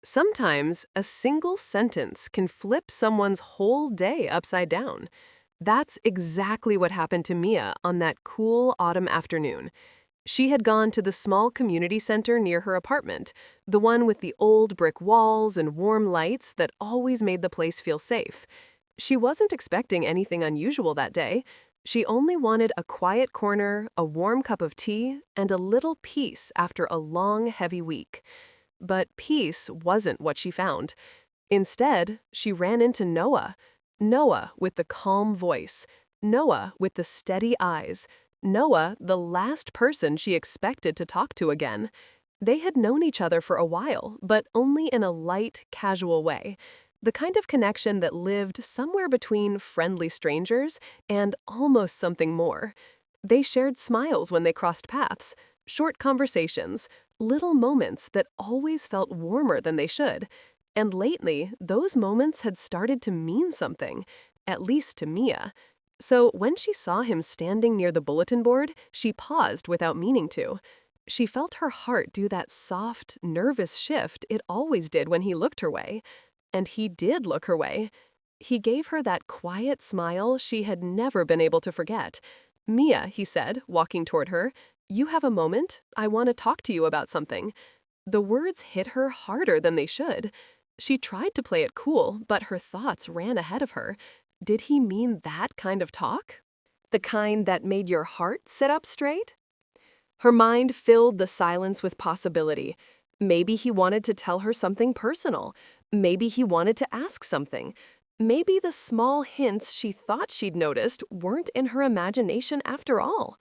Sometimes a single sentence can flip someone's whole day upside down. That's exactly what happened to Mia on that cool autumn afternoon. She had gone to the small community center near her apartment, the one with the old brick walls and warm lights that always made the place feel safe. She wasn't expecting anything unusual that day. She only wanted a quiet corner, a warm cup of tea, and a little peace after a long, heavy week. But peace wasn't what she found. Instead, she ran into Noah. Noah with the calm voice. Noah with the steady eyes. Noah, the last person she expected to talk to again. They had known each other for a while, but only in a light, casual way. The kind of connection that lived somewhere between friendly strangers and almost something more. They shared smiles when they crossed paths, short conversations, little moments that always felt warmer than they should. And lately, those moments had started to mean something, at least to Mia. So when she saw him standing near the bulletin board, she paused without meaning to. She felt her heart do that soft, nervous shift it always did when he looked her way. And he did look her way. He gave her that quiet smile she had never been able to forget. "Mia," he said, walking toward her, "you have a moment? I want to talk to you about something." The words hit her harder than they should. She tried to play it cool, but her thoughts ran ahead of her. Did he mean that kind of talk? The kind that made your heart sit up straight? Her mind filled the silence with possibility. Maybe he wanted to tell her something personal. Maybe he wanted to ask something. Maybe the small hints she thought she'd noticed weren't in her imagination after all.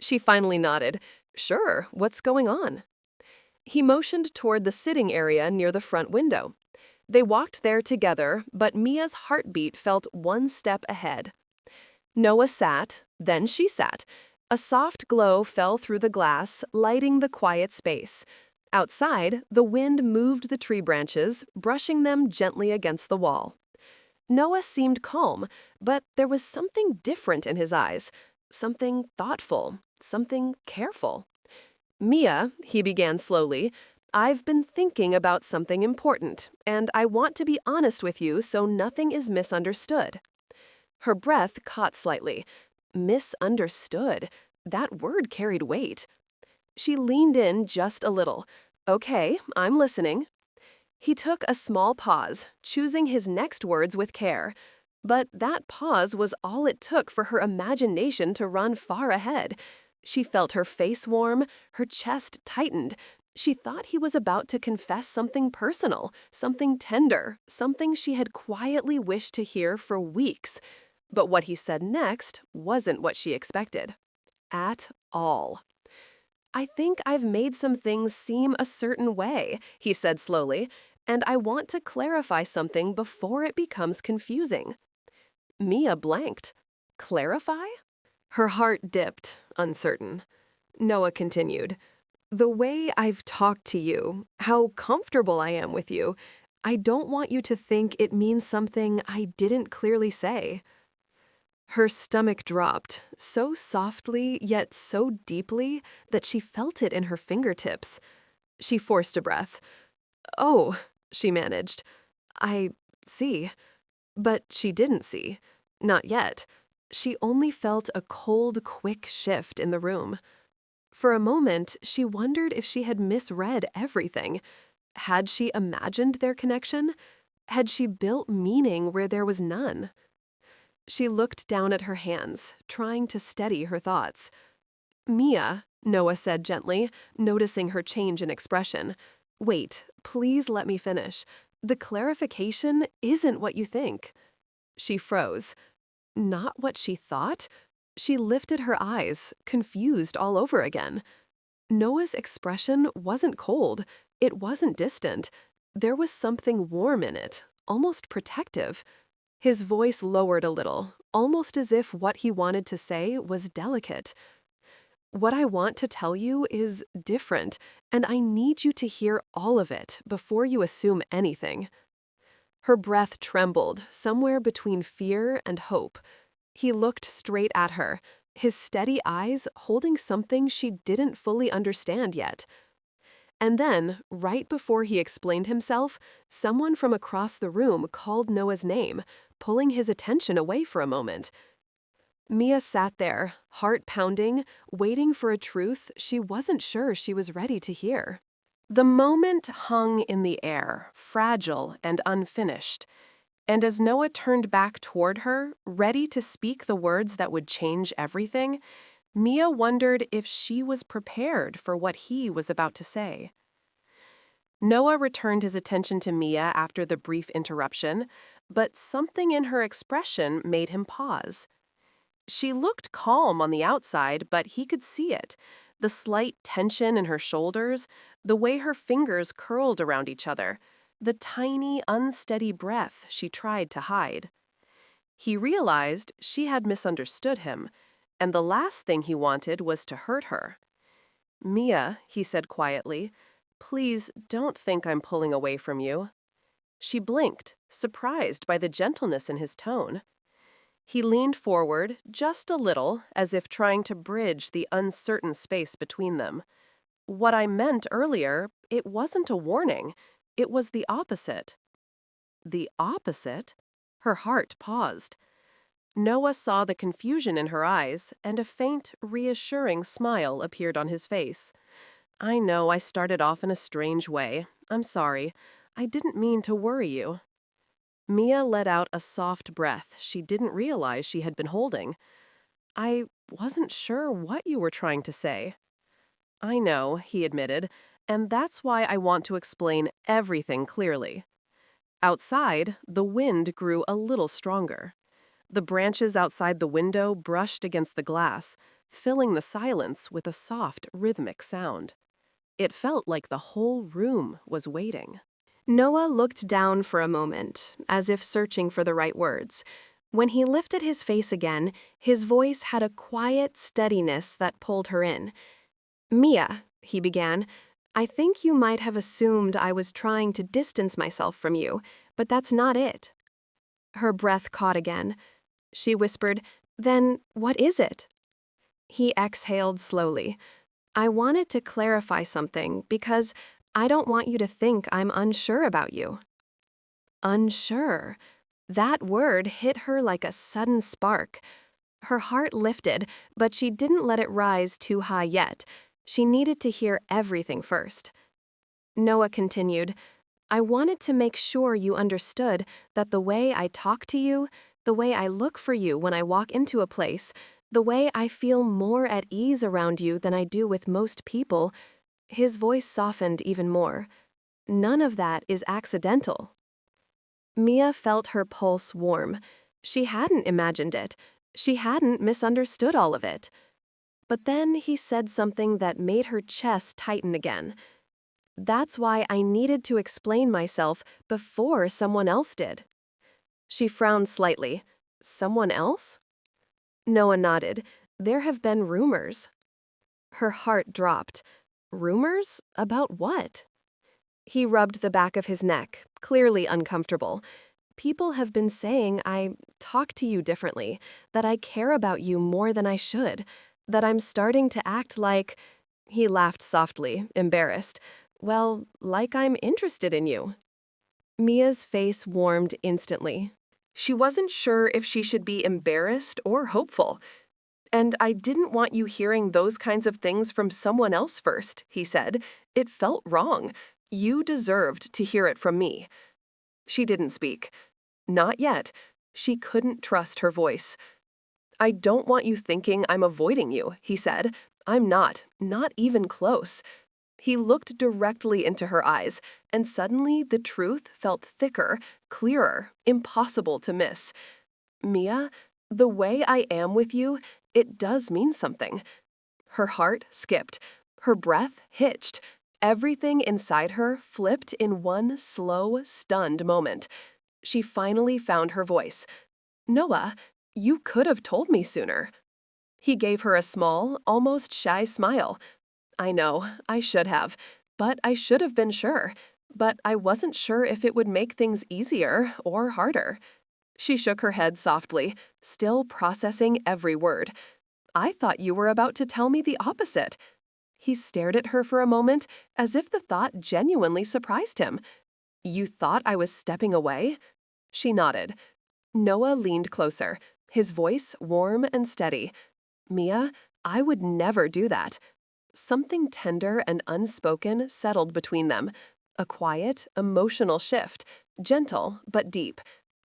She finally nodded. "Sure, what's going on?" He motioned toward the sitting area near the front window. They walked there together, but Mia's heartbeat felt one step ahead. Noah sat, then she sat. A soft glow fell through the glass, lighting the quiet space. Outside, the wind moved the tree branches, brushing them gently against the wall. Noah seemed calm, but there was something different in his eyes, something thoughtful, something careful. "Mia," he began slowly, "I've been thinking about something important, and I want to be honest with you so nothing is misunderstood." Her breath caught slightly. Misunderstood. That word carried weight. She leaned in just a little. "Okay, I'm listening." He took a small pause, choosing his next words with care. But that pause was all it took for her imagination to run far ahead. She felt her face warm, her chest tightened. She thought he was about to confess something personal, something tender, something she had quietly wished to hear for weeks. But what he said next wasn't what she expected. At all. "I think I've made some things seem a certain way," he said slowly, "and I want to clarify something before it becomes confusing." Mia blanked. Clarify? Her heart dipped, uncertain. Noah continued. "The way I've talked to you, how comfortable I am with you, I don't want you to think it means something I didn't clearly say." Her stomach dropped, so softly yet so deeply that she felt it in her fingertips. She forced a breath. "Oh," she managed. "I see." But she didn't see. Not yet. She only felt a cold, quick shift in the room. For a moment, she wondered if she had misread everything. Had she imagined their connection? Had she built meaning where there was none? She looked down at her hands, trying to steady her thoughts. "Mia," Noah said gently, noticing her change in expression. "Wait, please let me finish. The clarification isn't what you think." She froze. Not what she thought? She lifted her eyes, confused all over again. Noah's expression wasn't cold. It wasn't distant. There was something warm in it, almost protective. His voice lowered a little, almost as if what he wanted to say was delicate. "What I want to tell you is different, and I need you to hear all of it before you assume anything." Her breath trembled, somewhere between fear and hope. He looked straight at her, his steady eyes holding something she didn't fully understand yet. And then, right before he explained himself, someone from across the room called Noah's name, pulling his attention away for a moment. Mia sat there, heart pounding, waiting for a truth she wasn't sure she was ready to hear. The moment hung in the air, fragile and unfinished. And as Noah turned back toward her, ready to speak the words that would change everything, Mia wondered if she was prepared for what he was about to say. Noah returned his attention to Mia after the brief interruption, but something in her expression made him pause. She looked calm on the outside, but he could see it. The slight tension in her shoulders, the way her fingers curled around each other, the tiny, unsteady breath she tried to hide. He realized she had misunderstood him, and the last thing he wanted was to hurt her. "Mia," he said quietly, "please don't think I'm pulling away from you." She blinked, surprised by the gentleness in his tone. He leaned forward, just a little, as if trying to bridge the uncertain space between them. "What I meant earlier, it wasn't a warning. It was the opposite." The opposite? Her heart paused. Noah saw the confusion in her eyes, and a faint, reassuring smile appeared on his face. "I know I started off in a strange way. I'm sorry. I didn't mean to worry you." Mia let out a soft breath she didn't realize she had been holding. "I wasn't sure what you were trying to say." "I know," he admitted, "and that's why I want to explain everything clearly." Outside, the wind grew a little stronger. The branches outside the window brushed against the glass, filling the silence with a soft, rhythmic sound. It felt like the whole room was waiting. Noah looked down for a moment, as if searching for the right words. When he lifted his face again, his voice had a quiet steadiness that pulled her in. "Mia," he began, "I think you might have assumed I was trying to distance myself from you, but that's not it." Her breath caught again. She whispered, "Then what is it?" He exhaled slowly. "I wanted to clarify something because I don't want you to think I'm unsure about you." Unsure. That word hit her like a sudden spark. Her heart lifted, but she didn't let it rise too high yet. She needed to hear everything first. Noah continued, "I wanted to make sure you understood that the way I talk to you, the way I look for you when I walk into a place, the way I feel more at ease around you than I do with most people," his voice softened even more, "none of that is accidental." Mia felt her pulse warm. She hadn't imagined it. She hadn't misunderstood all of it. But then he said something that made her chest tighten again. "That's why I needed to explain myself before someone else did." She frowned slightly. "Someone else?" Noah nodded. "There have been rumors." Her heart dropped. Rumors? About what? He rubbed the back of his neck, clearly uncomfortable. "People have been saying I talk to you differently, that I care about you more than I should, that I'm starting to act like—" He laughed softly, embarrassed. "Well, like I'm interested in you." Mia's face warmed instantly. She wasn't sure if she should be embarrassed or hopeful. "And I didn't want you hearing those kinds of things from someone else first," he said. "It felt wrong. You deserved to hear it from me." She didn't speak. Not yet. She couldn't trust her voice. "I don't want you thinking I'm avoiding you," he said. "I'm not even close." He looked directly into her eyes, and suddenly the truth felt thicker, clearer, impossible to miss. "Mia, the way I am with you, it does mean something." Her heart skipped. Her breath hitched. Everything inside her flipped in one slow, stunned moment. She finally found her voice. "Noah, you could have told me sooner." He gave her a small, almost shy smile. "I know, I should have. But I should have been sure. But I wasn't sure if it would make things easier or harder." She shook her head softly, still processing every word. "I thought you were about to tell me the opposite." He stared at her for a moment, as if the thought genuinely surprised him. You thought I was stepping away? She nodded. Noah leaned closer, his voice warm and steady. Mia, I would never do that. Something tender and unspoken settled between them. A quiet, emotional shift, gentle but deep.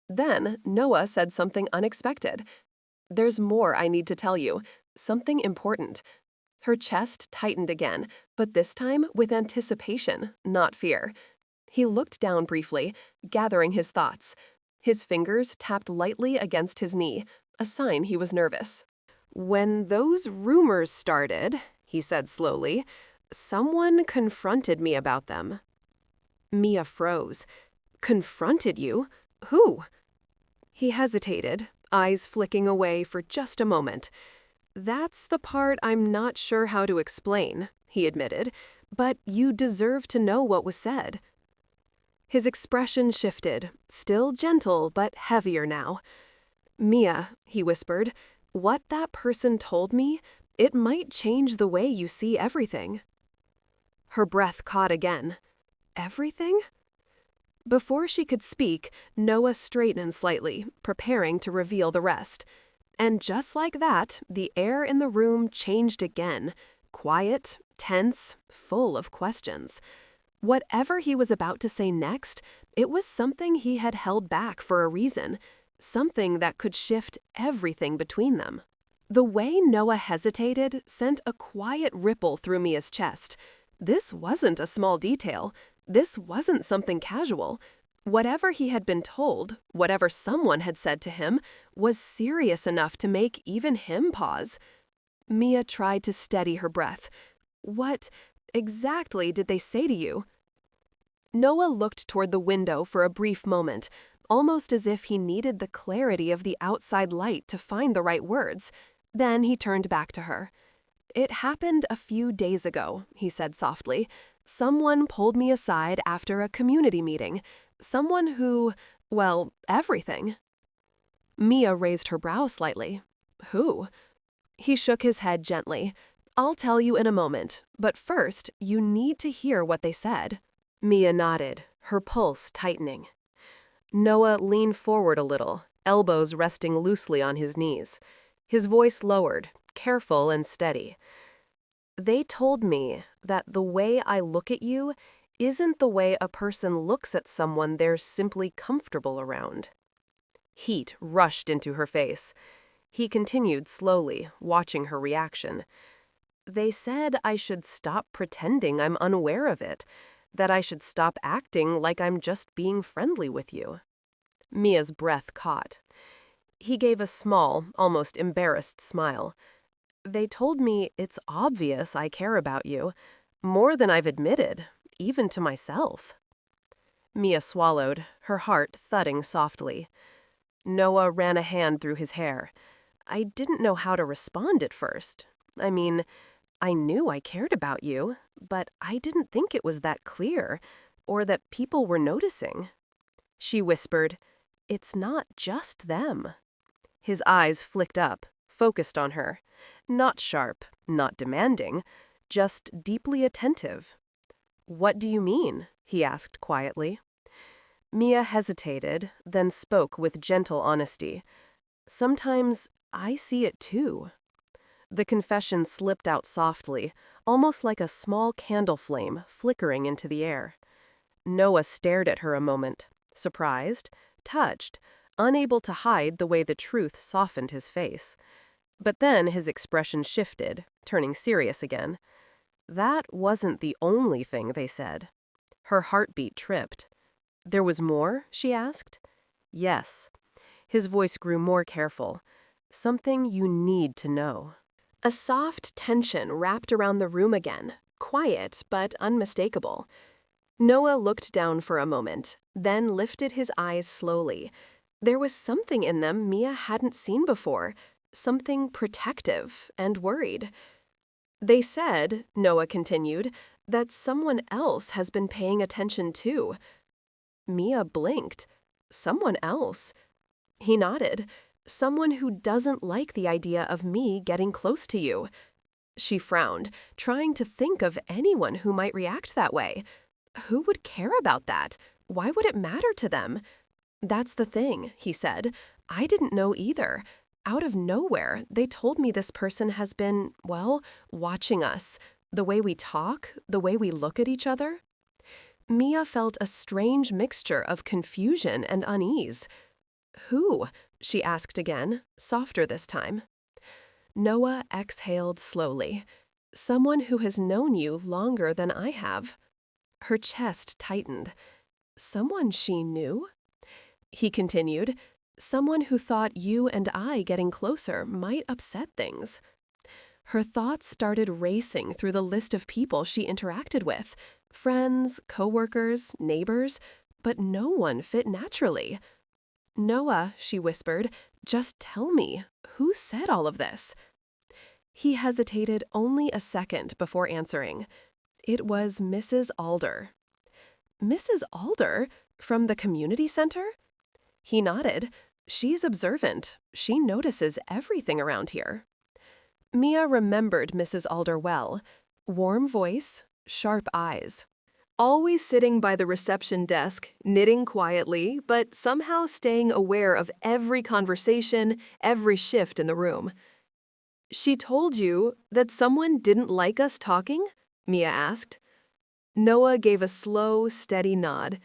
Then Noah said something unexpected. There's more I need to tell you, something important. Her chest tightened again, but this time with anticipation, not fear. He looked down briefly, gathering his thoughts. His fingers tapped lightly against his knee, a sign he was nervous. When those rumors started, he said slowly, someone confronted me about them. Mia froze. Confronted you? Who? He hesitated, eyes flicking away for just a moment. That's the part I'm not sure how to explain, he admitted, but you deserve to know what was said. His expression shifted, still gentle but heavier now. Mia, he whispered, what that person told me, it might change the way you see everything. Her breath caught again. Everything? Before she could speak, Noah straightened slightly, preparing to reveal the rest. And just like that, the air in the room changed again, quiet, tense, full of questions. Whatever he was about to say next, it was something he had held back for a reason, something that could shift everything between them. The way Noah hesitated sent a quiet ripple through Mia's chest. This wasn't a small detail. This wasn't something casual. Whatever he had been told, whatever someone had said to him, was serious enough to make even him pause. Mia tried to steady her breath. What exactly did they say to you? Noah looked toward the window for a brief moment, almost as if he needed the clarity of the outside light to find the right words. Then he turned back to her. It happened a few days ago, he said softly. Someone pulled me aside after a community meeting. Someone who, well, everything. Mia raised her brow slightly. Who? He shook his head gently. I'll tell you in a moment, but first, you need to hear what they said. Mia nodded, her pulse tightening. Noah leaned forward a little, elbows resting loosely on his knees. His voice lowered, careful and steady. They told me that the way I look at you isn't the way a person looks at someone they're simply comfortable around. Heat rushed into her face. He continued slowly, watching her reaction. They said I should stop pretending I'm unaware of it, that I should stop acting like I'm just being friendly with you. Mia's breath caught. He gave a small, almost embarrassed smile. They told me it's obvious I care about you, more than I've admitted, even to myself. Mia swallowed, her heart thudding softly. Noah ran a hand through his hair. I didn't know how to respond at first. I mean, I knew I cared about you, but I didn't think it was that clear, or that people were noticing. She whispered, It's not just them. His eyes flicked up, focused on her. Not sharp, not demanding, just deeply attentive. What do you mean? He asked quietly. Mia hesitated, then spoke with gentle honesty. Sometimes I see it too. The confession slipped out softly, almost like a small candle flame flickering into the air. Noah stared at her a moment, surprised, touched, unable to hide the way the truth softened his face. But then his expression shifted, turning serious again. That wasn't the only thing they said. Her heartbeat tripped. There was more, she asked? Yes. His voice grew more careful. Something you need to know. A soft tension wrapped around the room again, quiet but unmistakable. Noah looked down for a moment, then lifted his eyes slowly. There was something in them Mia hadn't seen before, something protective and worried. They said, Noah continued, that someone else has been paying attention too. Mia blinked. Someone else? He nodded. Someone who doesn't like the idea of me getting close to you. She frowned, trying to think of anyone who might react that way. Who would care about that? Why would it matter to them? That's the thing, he said. I didn't know either. Out of nowhere, they told me this person has been, well, watching us. The way we talk, the way we look at each other. Mia felt a strange mixture of confusion and unease. Who? She asked again, softer this time. Noah exhaled slowly. Someone who has known you longer than I have. Her chest tightened. Someone she knew? He continued, someone who thought you and I getting closer might upset things. Her thoughts started racing through the list of people she interacted with, friends, coworkers, neighbors, but no one fit naturally. Noah, she whispered, just tell me, who said all of this? He hesitated only a second before answering. It was Mrs. Alder. Mrs. Alder? From the community center? He nodded. She's observant. She notices everything around here. Mia remembered Mrs. Alder well. Warm voice, sharp eyes. Always sitting by the reception desk, knitting quietly, but somehow staying aware of every conversation, every shift in the room. She told you that someone didn't like us talking? Mia asked. Noah gave a slow, steady nod.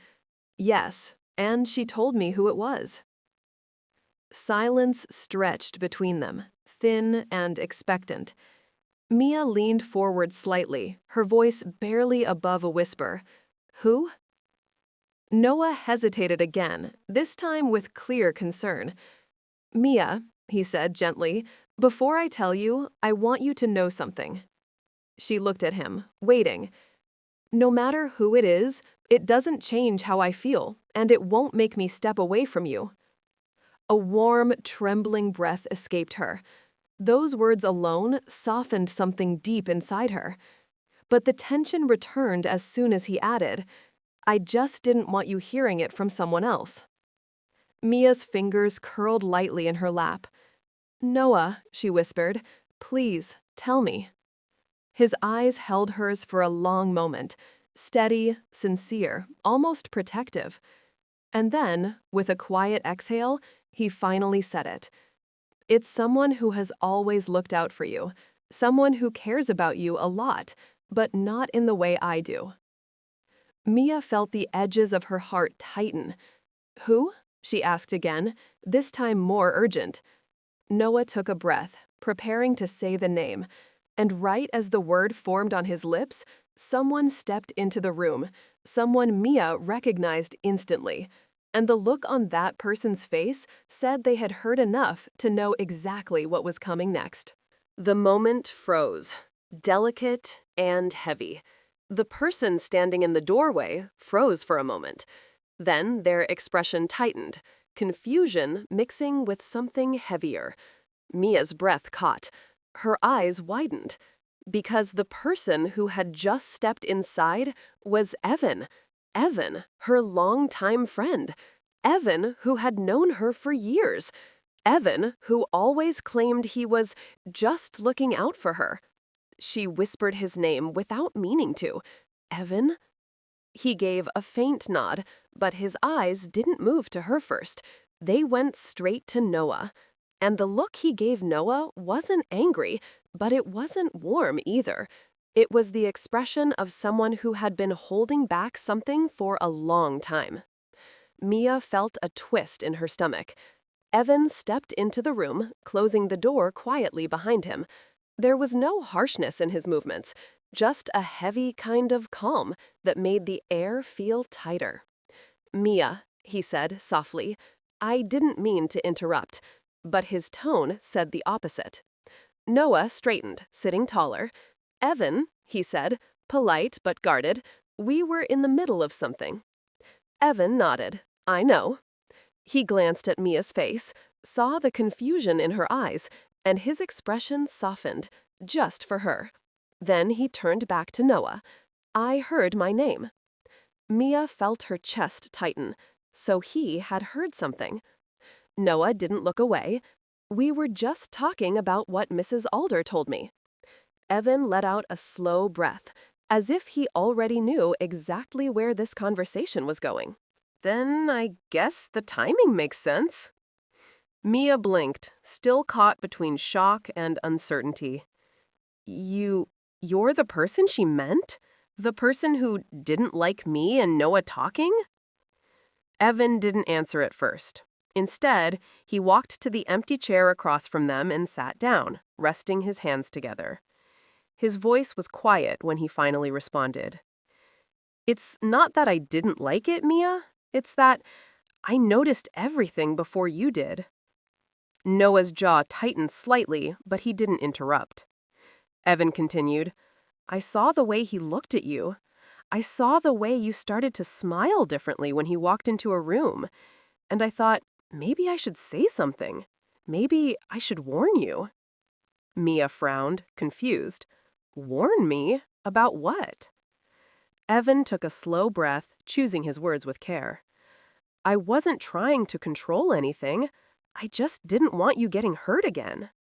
Yes, and she told me who it was. Silence stretched between them, thin and expectant. Mia leaned forward slightly, her voice barely above a whisper. Who? Noah hesitated again, this time with clear concern. Mia, he said gently, before I tell you, I want you to know something. She looked at him, waiting. No matter who it is, it doesn't change how I feel, and it won't make me step away from you. A warm, trembling breath escaped her. Those words alone softened something deep inside her. But the tension returned as soon as he added, I just didn't want you hearing it from someone else. Mia's fingers curled lightly in her lap. Noah, she whispered, please, tell me. His eyes held hers for a long moment, steady, sincere, almost protective. And then, with a quiet exhale, he finally said it. It's someone who has always looked out for you, someone who cares about you a lot, but not in the way I do. Mia felt the edges of her heart tighten. Who? She asked again, this time more urgent. Noah took a breath, preparing to say the name, and right as the word formed on his lips, someone stepped into the room, someone Mia recognized instantly. And the look on that person's face said they had heard enough to know exactly what was coming next. The moment froze, delicate and heavy. The person standing in the doorway froze for a moment. Then their expression tightened, confusion mixing with something heavier. Mia's breath caught. Her eyes widened. Because the person who had just stepped inside was Evan. Evan, her longtime friend. Evan, who had known her for years. Evan, who always claimed he was just looking out for her. She whispered his name without meaning to. Evan? He gave a faint nod, but his eyes didn't move to her first. They went straight to Noah. And the look he gave Noah wasn't angry, but it wasn't warm either. It was the expression of someone who had been holding back something for a long time. Mia felt a twist in her stomach. Evan stepped into the room, closing the door quietly behind him. There was no harshness in his movements, just a heavy kind of calm that made the air feel tighter. Mia, he said softly, I didn't mean to interrupt, but his tone said the opposite. Noah straightened, sitting taller. Evan, he said, polite but guarded, we were in the middle of something. Evan nodded. I know. He glanced at Mia's face, saw the confusion in her eyes, and his expression softened, just for her. Then he turned back to Noah. I heard my name. Mia felt her chest tighten, so he had heard something. Noah didn't look away. We were just talking about what Mrs. Alder told me. Evan let out a slow breath, as if he already knew exactly where this conversation was going. Then I guess the timing makes sense. Mia blinked, still caught between shock and uncertainty. You're the person she meant? The person who didn't like me and Noah talking? Evan didn't answer at first. Instead, he walked to the empty chair across from them and sat down, resting his hands together. His voice was quiet when he finally responded. It's not that I didn't like it, Mia. It's that I noticed everything before you did. Noah's jaw tightened slightly, but he didn't interrupt. Evan continued, I saw the way he looked at you. I saw the way you started to smile differently when he walked into a room. And I thought, maybe I should say something. Maybe I should warn you. Mia frowned, confused. Warn me? About what? Evan took a slow breath, choosing his words with care. I wasn't trying to control anything. I just didn't want you getting hurt again.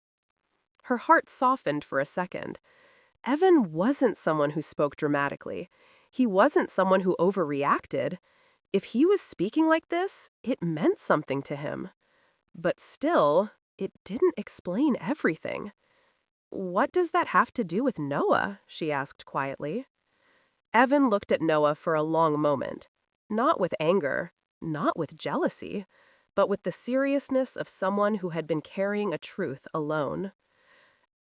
Her heart softened for a second. Evan wasn't someone who spoke dramatically. He wasn't someone who overreacted. If he was speaking like this, it meant something to him. But still, it didn't explain everything. What does that have to do with Noah? She asked quietly. Evan looked at Noah for a long moment. Not with anger, not with jealousy, but with the seriousness of someone who had been carrying a truth alone.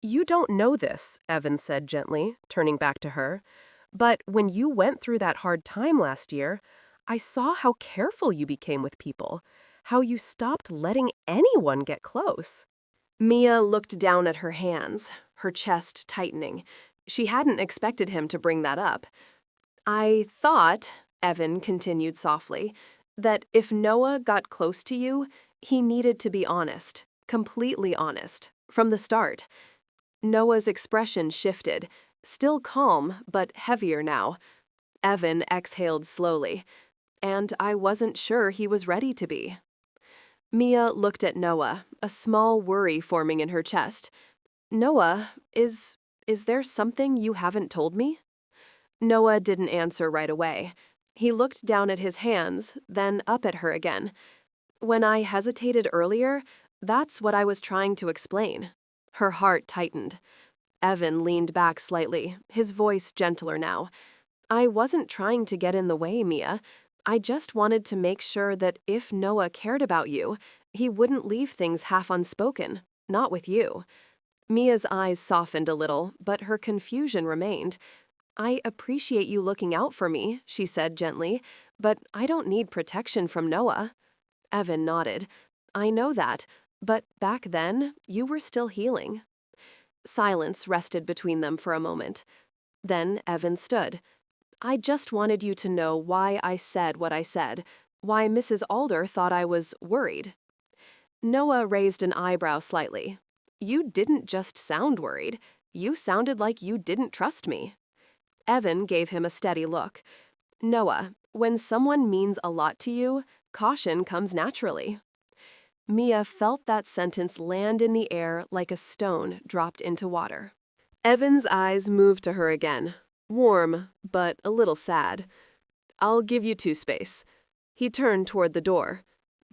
You don't know this, Evan said gently, turning back to her. But when you went through that hard time last year, I saw how careful you became with people, how you stopped letting anyone get close. Mia looked down at her hands, her chest tightening. She hadn't expected him to bring that up. I thought, Evan continued softly, that if Noah got close to you, he needed to be honest, completely honest, from the start. Noah's expression shifted, still calm, but heavier now. Evan exhaled slowly, and I wasn't sure he was ready to be. Mia looked at Noah, a small worry forming in her chest. Noah, is there something you haven't told me? Noah didn't answer right away. He looked down at his hands, then up at her again. When I hesitated earlier, that's what I was trying to explain. Her heart tightened. Evan leaned back slightly, his voice gentler now. I wasn't trying to get in the way, Mia. I just wanted to make sure that if Noah cared about you, he wouldn't leave things half unspoken, not with you. Mia's eyes softened a little, but her confusion remained. I appreciate you looking out for me, she said gently, but I don't need protection from Noah. Evan nodded. I know that, but back then, you were still healing. Silence rested between them for a moment. Then Evan stood. I just wanted you to know why I said what I said, why Mrs. Alder thought I was worried. Noah raised an eyebrow slightly. You didn't just sound worried. You sounded like you didn't trust me. Evan gave him a steady look. Noah, when someone means a lot to you, caution comes naturally. Mia felt that sentence land in the air like a stone dropped into water. Evan's eyes moved to her again, warm, but a little sad. I'll give you two space. He turned toward the door.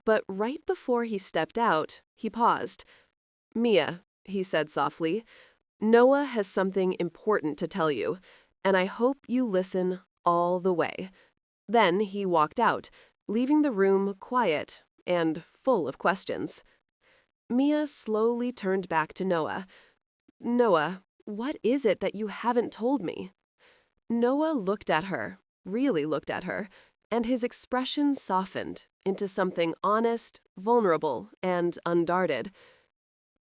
But right before he stepped out, he paused. Mia, he said softly, Noah has something important to tell you, and I hope you listen all the way. Then he walked out, leaving the room quiet and full of questions. Mia slowly turned back to Noah. Noah, what is it that you haven't told me? Noah looked at her, really looked at her, and his expression softened into something honest, vulnerable, and unguarded.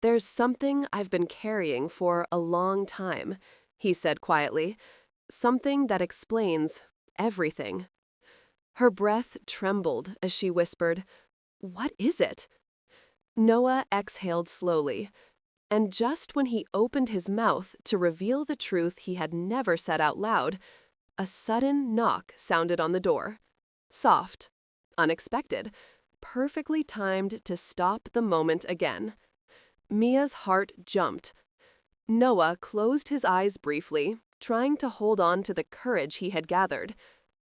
There's something I've been carrying for a long time, he said quietly. Something that explains everything. Her breath trembled as she whispered, What is it? Noah exhaled slowly, and just when he opened his mouth to reveal the truth he had never said out loud, a sudden knock sounded on the door. Soft, unexpected, perfectly timed to stop the moment again. Mia's heart jumped. Noah closed his eyes briefly, trying to hold on to the courage he had gathered.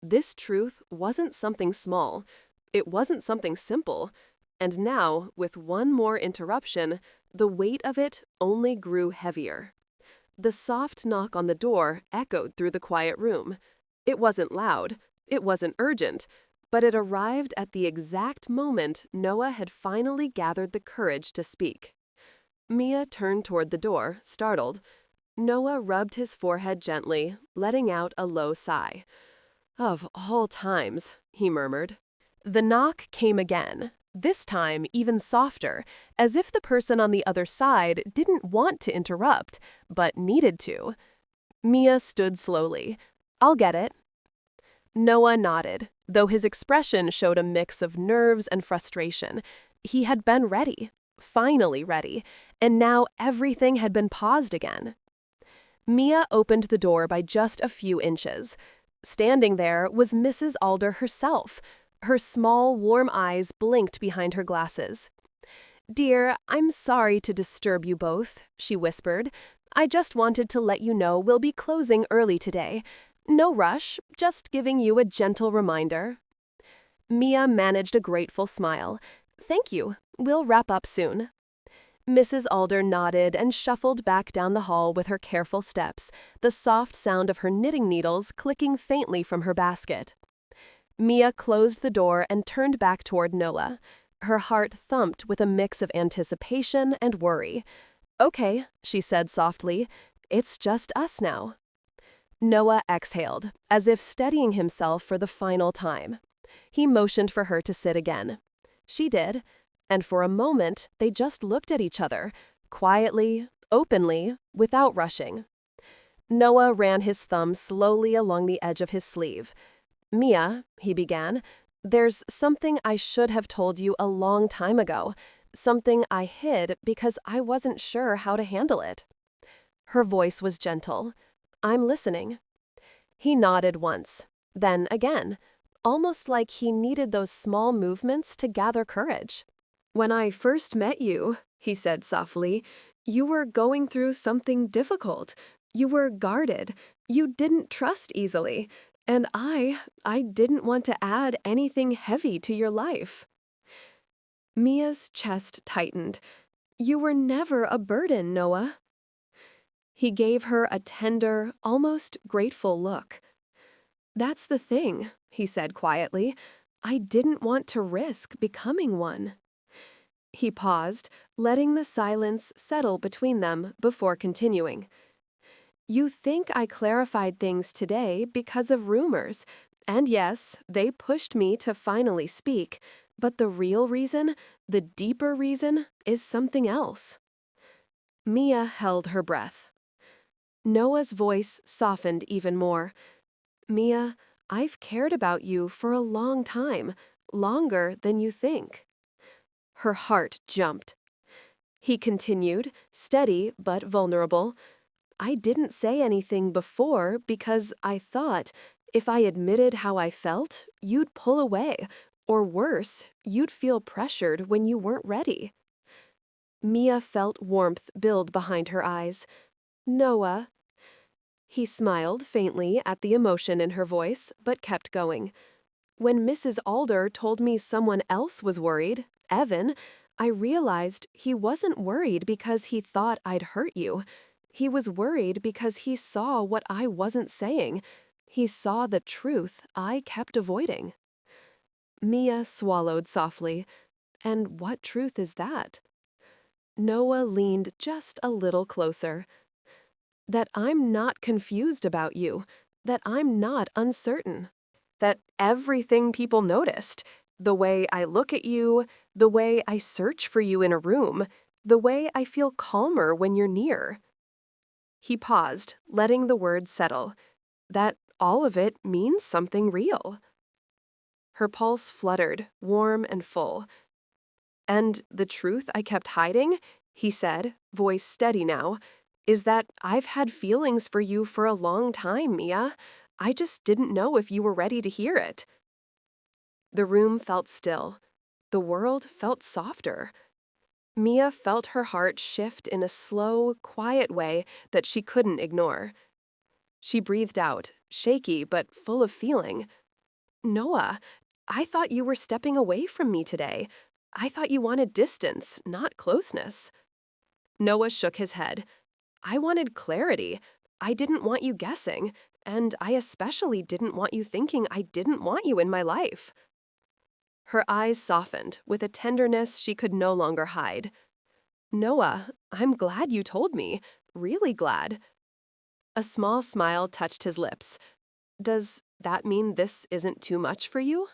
This truth wasn't something small. It wasn't something simple. And now, with one more interruption, the weight of it only grew heavier. The soft knock on the door echoed through the quiet room. It wasn't loud. It wasn't urgent. But it arrived at the exact moment Noah had finally gathered the courage to speak. Mia turned toward the door, startled. Noah rubbed his forehead gently, letting out a low sigh. "Of all times," he murmured. The knock came again, this time even softer, as if the person on the other side didn't want to interrupt, but needed to. Mia stood slowly. "I'll get it." Noah nodded, though his expression showed a mix of nerves and frustration. He had been ready, finally ready, and now everything had been paused again. Mia opened the door by just a few inches. Standing there was Mrs. Alder herself. Her small, warm eyes blinked behind her glasses. "Dear, I'm sorry to disturb you both," she whispered. "I just wanted to let you know we'll be closing early today. No rush, just giving you a gentle reminder." Mia managed a grateful smile. "Thank you. We'll wrap up soon." Mrs. Alder nodded and shuffled back down the hall with her careful steps, the soft sound of her knitting needles clicking faintly from her basket. Mia closed the door and turned back toward Noah. Her heart thumped with a mix of anticipation and worry. "Okay," she said softly. "It's just us now." Noah exhaled, as if steadying himself for the final time. He motioned for her to sit again. She did, and for a moment they just looked at each other, quietly, openly, without rushing. Noah ran his thumb slowly along the edge of his sleeve. "Mia," he began, "there's something I should have told you a long time ago, something I hid because I wasn't sure how to handle it." Her voice was gentle. "I'm listening." He nodded once, then again, almost like he needed those small movements to gather courage. "When I first met you," he said softly, "you were going through something difficult. You were guarded. You didn't trust easily. And I didn't want to add anything heavy to your life." Mia's chest tightened. "You were never a burden, Noah." He gave her a tender, almost grateful look. "That's the thing," he said quietly. "I didn't want to risk becoming one." He paused, letting the silence settle between them before continuing. "You think I clarified things today because of rumors, and yes, they pushed me to finally speak, but the real reason, the deeper reason, is something else." Mia held her breath. Noah's voice softened even more. "Mia, I've cared about you for a long time, longer than you think." Her heart jumped. He continued, steady but vulnerable. "I didn't say anything before because I thought, if I admitted how I felt, you'd pull away, or worse, you'd feel pressured when you weren't ready." Mia felt warmth build behind her eyes. "Noah." He smiled faintly at the emotion in her voice, but kept going. "When Mrs. Alder told me someone else was worried, Evan, I realized he wasn't worried because he thought I'd hurt you. He was worried because he saw what I wasn't saying. He saw the truth I kept avoiding." Mia swallowed softly. "And what truth is that?" Noah leaned just a little closer. "That I'm not confused about you, that I'm not uncertain, that everything people noticed, the way I look at you, the way I search for you in a room, the way I feel calmer when you're near." He paused, letting the words settle. "That all of it means something real." Her pulse fluttered, warm and full. "And the truth I kept hiding," he said, voice steady now, "is that I've had feelings for you for a long time, Mia. I just didn't know if you were ready to hear it." The room felt still. The world felt softer. Mia felt her heart shift in a slow, quiet way that she couldn't ignore. She breathed out, shaky but full of feeling. Noah, I thought you were stepping away from me today. I thought you wanted distance, not closeness. Noah shook his head. I wanted clarity. I didn't want you guessing, and I especially didn't want you thinking I didn't want you in my life. Her eyes softened with a tenderness she could no longer hide. Noah, I'm glad you told me. Really glad. A small smile touched his lips. Does that mean this isn't too much for you?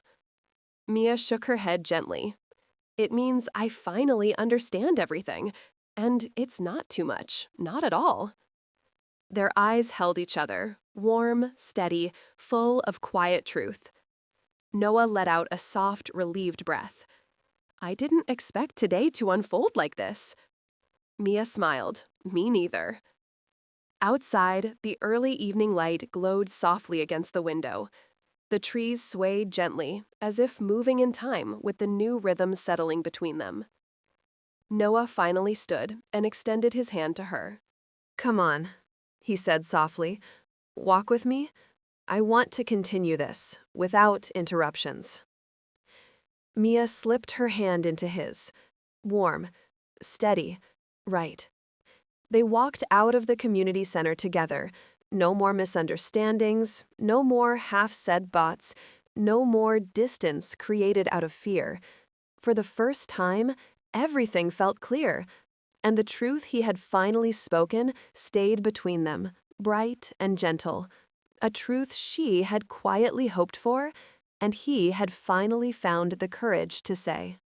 Mia shook her head gently. It means I finally understand everything, and it's not too much, not at all. Their eyes held each other, warm, steady, full of quiet truth. Noah let out a soft, relieved breath. I didn't expect today to unfold like this. Mia smiled. Me neither. Outside, the early evening light glowed softly against the window. The trees swayed gently, as if moving in time with the new rhythm settling between them. Noah finally stood and extended his hand to her. Come on, he said softly. Walk with me. I want to continue this, without interruptions. Mia slipped her hand into his. Warm, steady, right. They walked out of the community center together. No more misunderstandings, no more half-said thoughts, no more distance created out of fear. For the first time, everything felt clear, and the truth he had finally spoken stayed between them, bright and gentle. A truth she had quietly hoped for, and he had finally found the courage to say.